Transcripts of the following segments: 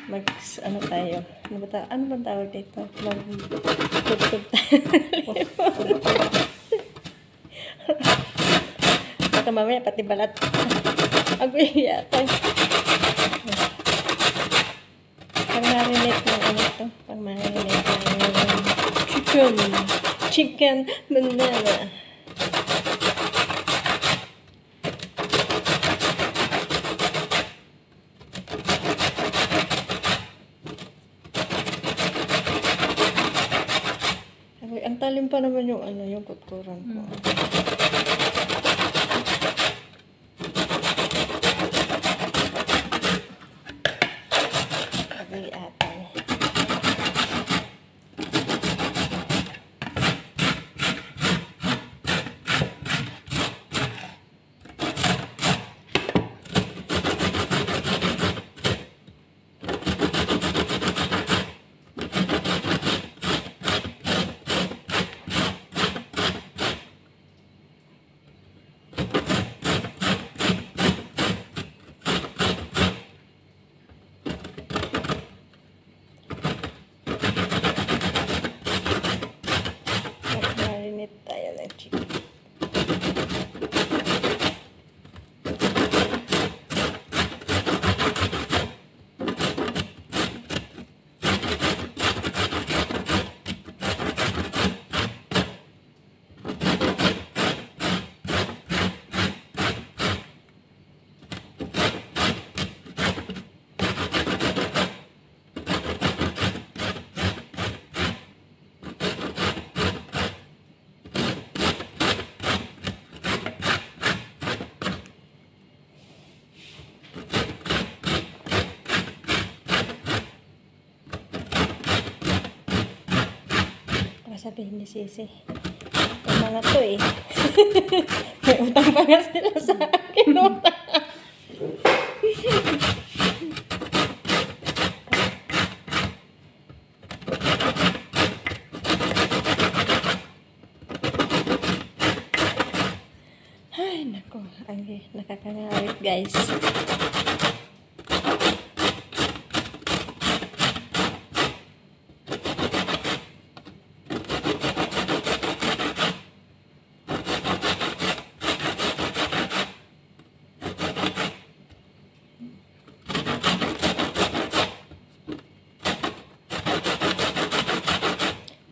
ano tayo? Ano ba tawag dito? Mag-tugtog tayo. Baka mamaya pati balat. Agoy yata. Pang-marinate ng ano to? Pang-marinate ng chicken banana. Ang talim pa naman yung ano, yung kutkuran ko. Lagay ata. Marinate tayo ng chicken. Sabihin ni Sisi, yung mga to eh. May utang pa nga sila sa akin. Ay, nako. Nakakangarit, guys.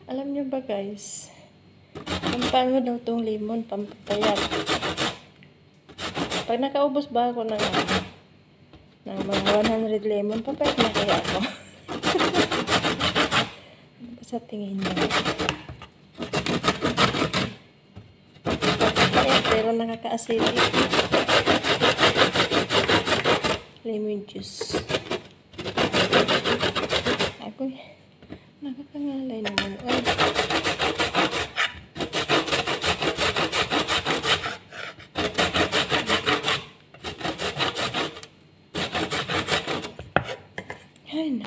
Alam nyo ba guys, pampano daw tong lemon, pampapayat. Pag nakaubos ba ako ng mga 100 lemon, papayat na kaya ako. Ano ba sa tingin nyo? Papayat pero nakaka-acidic. Lemon juice. Ako nakakangalay naman. Ay. Ay na.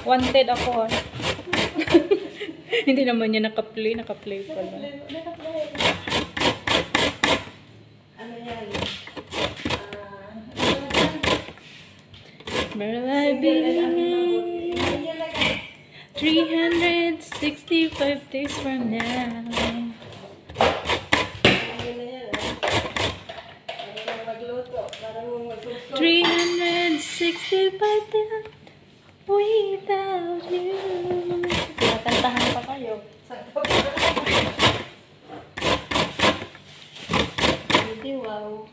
Wanted ako. Hindi naman niya naka-play pala. Ano yan? Where I be 365 days from now. 365 days without you. Nakantahan pa kayo. Hindi, wow.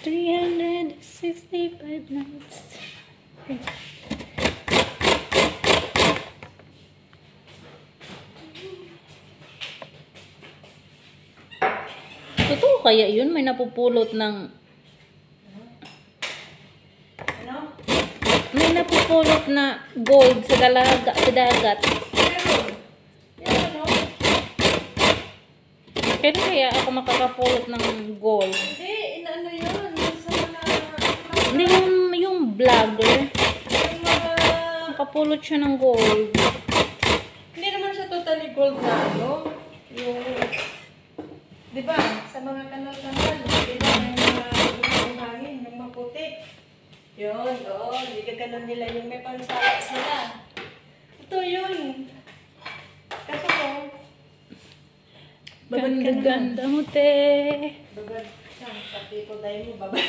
365 nights. Totoo kaya yun? May napupulot ng... Ano? May napupulot na gold sa dagat. Meron. Yan ano? Kaya kaya ako makakapulot ng gold? Hindi, inaano yun. Sa mga... Hindi yung vlogger. Yung mga... Nakapulot siya ng gold. Hindi naman siya totally gold na ano. Yung... Di ba? Sa mga kanal naman. Di ba? Yung mga hangin, yung maputi. Yun, oo. Hindi ka ganun nila yung may pansala sila. Ito yun. Kaso ko, babad ka naman. Ganda mo, te. Babad ka. Pati ko dahil mo, babad.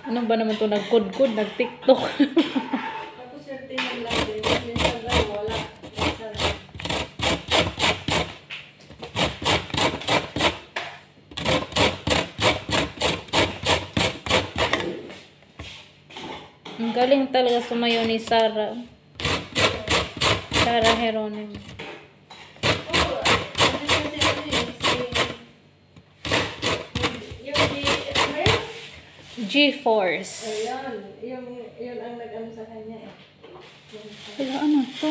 Ano ba naman to? Nag-good, nag-tiktok. Tapos yung tingnan lang din. Minsan lang, wala. Minsan. Ang galing talaga sumayo ni Sarah. Sarah Heronimo. Oo, ano kasi ano yun, ano yun? G-Force. Ayan, yun ang nag-ano sa kanya eh. Wala, ano to?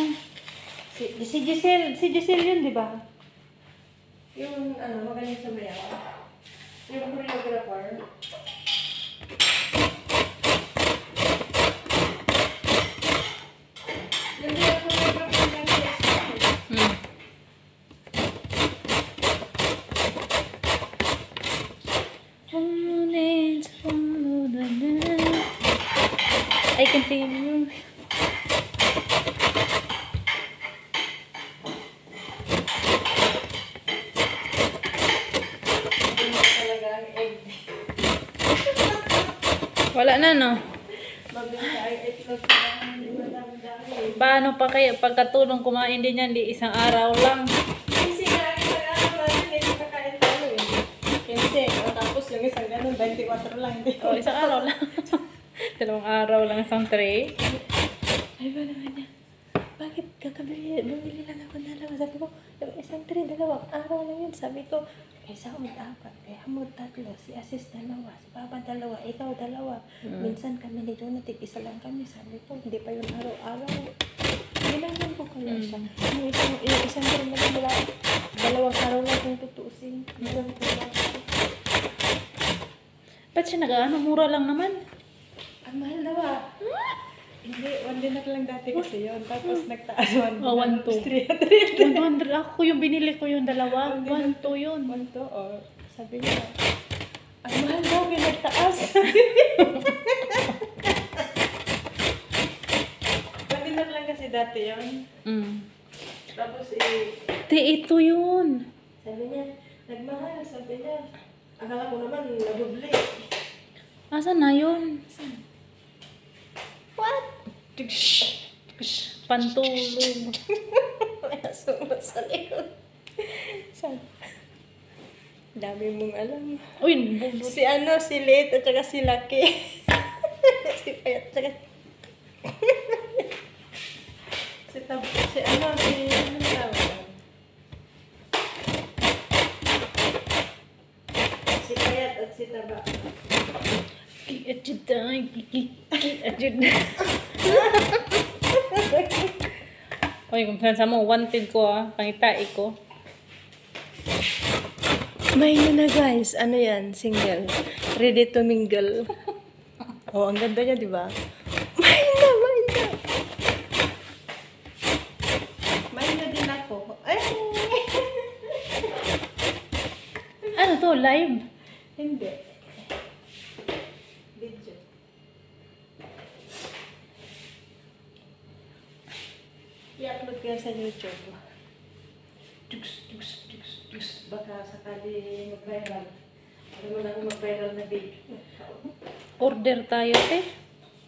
Si Giselle yun, di ba? Yung ano, magaling sa mayaw. Yung choreographer. Yung choreographer ng Giselle. Hmm. I can feel you. Talaga ang egg. Wala na, no? Mabili ang itlog sa madami-dami. Paano pa kaya pagkatulong kumain din yan, di isang araw lang? Kasi nga, isang araw natin, hindi kakain tayo eh. Kasi, tapos yung isang ganun, 24 lang. O, isang araw lang. Dalawang araw lang isang tray. Ay ba naman niya? Bakit bumili lang ako dalawa? Sabi ko, isang tray, dalawang araw lang yun. Sabi ko, isa mo dapat, kaya mo tatlo, si Asis dalawa, si Papa dalawa, ikaw dalawa. Minsan kami ni Jonatic, isa lang kami. Sabi ko, hindi pa yun araw-araw. Kailangan ko kaya siya. Yung isang tray na wala, dalawang araw lang kung tutusin. Ilang ko lang. Ba't siya nag-ano? Mura lang naman. Ang mahal daw ah. Hindi, 1 dinar lang dati kasi yun. Tapos nagtaas 1 Oh, 1, 2. 100. Ako yung binili ko yung dalawa. 1, 2 yun. 1 to, oh. Sabi niya, ang mahal daw, nagtaas. 1 dinar lang kasi dati yun. Mm. Tapos Te, ito yun. sabi niya, nagmahal, sabi niya. Akala ko naman, nabubli. Asan na yun? What? Pantulog. May nasumat sa likod. Dami mong alam. Uy, Si si Late at saka si Lucky. Si Payat at saka... si ano tawag? Si Payat at si Taba. Uy, kung pinansa mo, wanted ko pangitai ko. May na guys, ano yan, single. Ready to mingle. Oh, ang ganda niya, di ba? May na. May na din ako. Ay! Ano to, live? Hindi. Video. I-upload ko yan sa YouTube. Baka sakali mag-viral. Alam mo lang mag-viral na video. Order tayo, te.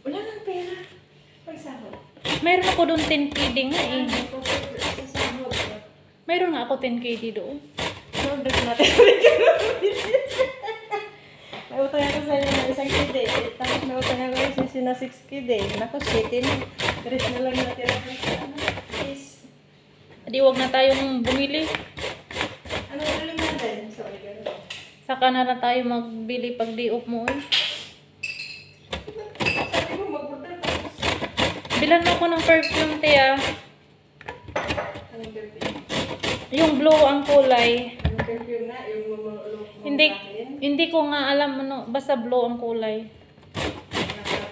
Wala nang pera. Pagsahod. Mayroon ako doon 10 KD nga eh. Sasahod. Mayroon nga ako 10 KD doon. Order natin. May utang ako sa inyo ng isang kid eh. Tapos may utang ako sa 6 kid eh. Naku, shit eh. Tres na lang natin ang is. Di wag na tayo nung bumili. Ano ulit natin? Sorry, gano'n. Saka na lang tayo magbili pag di-off mo eh. Sabi mo, mag-order tapos. Bilan mo ko ng perfume, Tia. Anong perfume? Yung blue ang kulay. Anong perfume na? Yung mamulok mo Hindi, akin? hindi ko nga alam ano, basta blue ang kulay.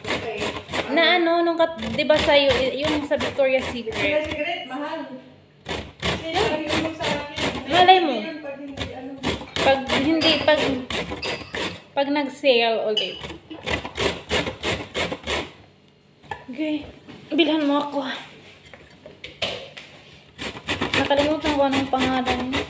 Okay. Na ano, nung di ba sa'yo, yung sa Victoria's Secret. Kaya cigarette, mahal. Sino ang yung sa akin? Malay mo. Yun, pag hindi, ano. Pag nag-sale ulit. Okay, bilhan mo ako. Nakalimutan ko anong pangalan niya.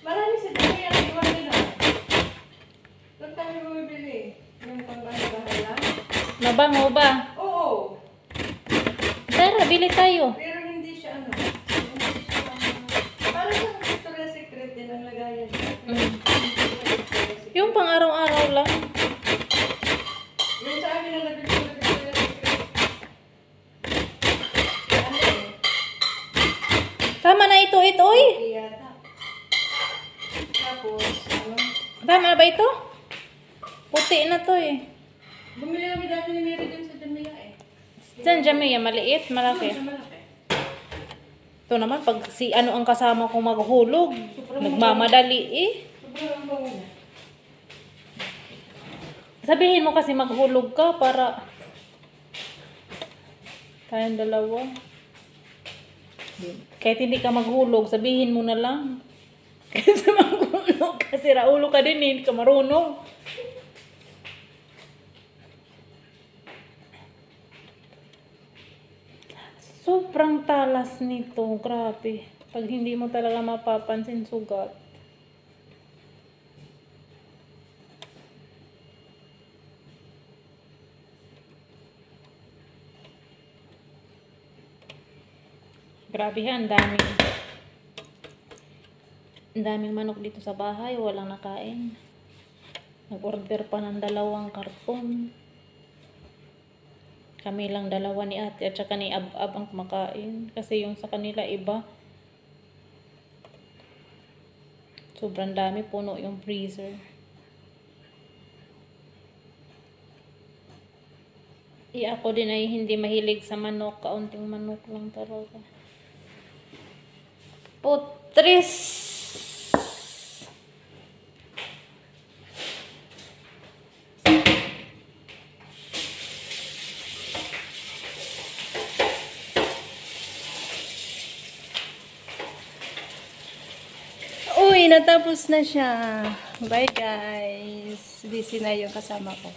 Marami sa dami ang iwan nila. Doon kami bumibili. Yung pang-bahay lang. Mabango ba? Oo. Tara, bili tayo. Pero hindi siya ano. Hindi siya parang sa Victoria's Secret din ang lagayan. Yung pang araw-araw lang. Yung sa akin na nabili ko na Victoria's Secret. Ano eh? Tama na ito, oy. Yata. Tapos, ano? Tama na ba ito? Puti na to eh. Bumili kami dati ni Mary dun sa Jamila eh. Saan Jamia? Maliit? Malaki? Sa malaki. Ito naman, pag si ano ang kasama kong maghulog, nagmamadali eh. Sobrang bango niya. Sabihin mo kasi maghulog ka para tayong dalawa. Kahit hindi ka maghulog, sabihin mo na lang. Kasi maghulog kasi raulo ka din eh, hindi ka marunong. Sobrang talas nito, grabe. Pag hindi mo talaga mapapansin, sugat. Grabe yan, ang daming manok dito sa bahay, walang nakain. Nag-order pa ng 2 karton. Kami lang dalawa ni ate at saka ni Ab-Ab ang kumakain. Kasi yung sa kanila iba. Sobrang dami, puno yung freezer. Ako din ay hindi mahilig sa manok. Kaunting manok lang talaga. Putris! Uy, natapos na siya. Bye guys. Busy na yung kasama ko.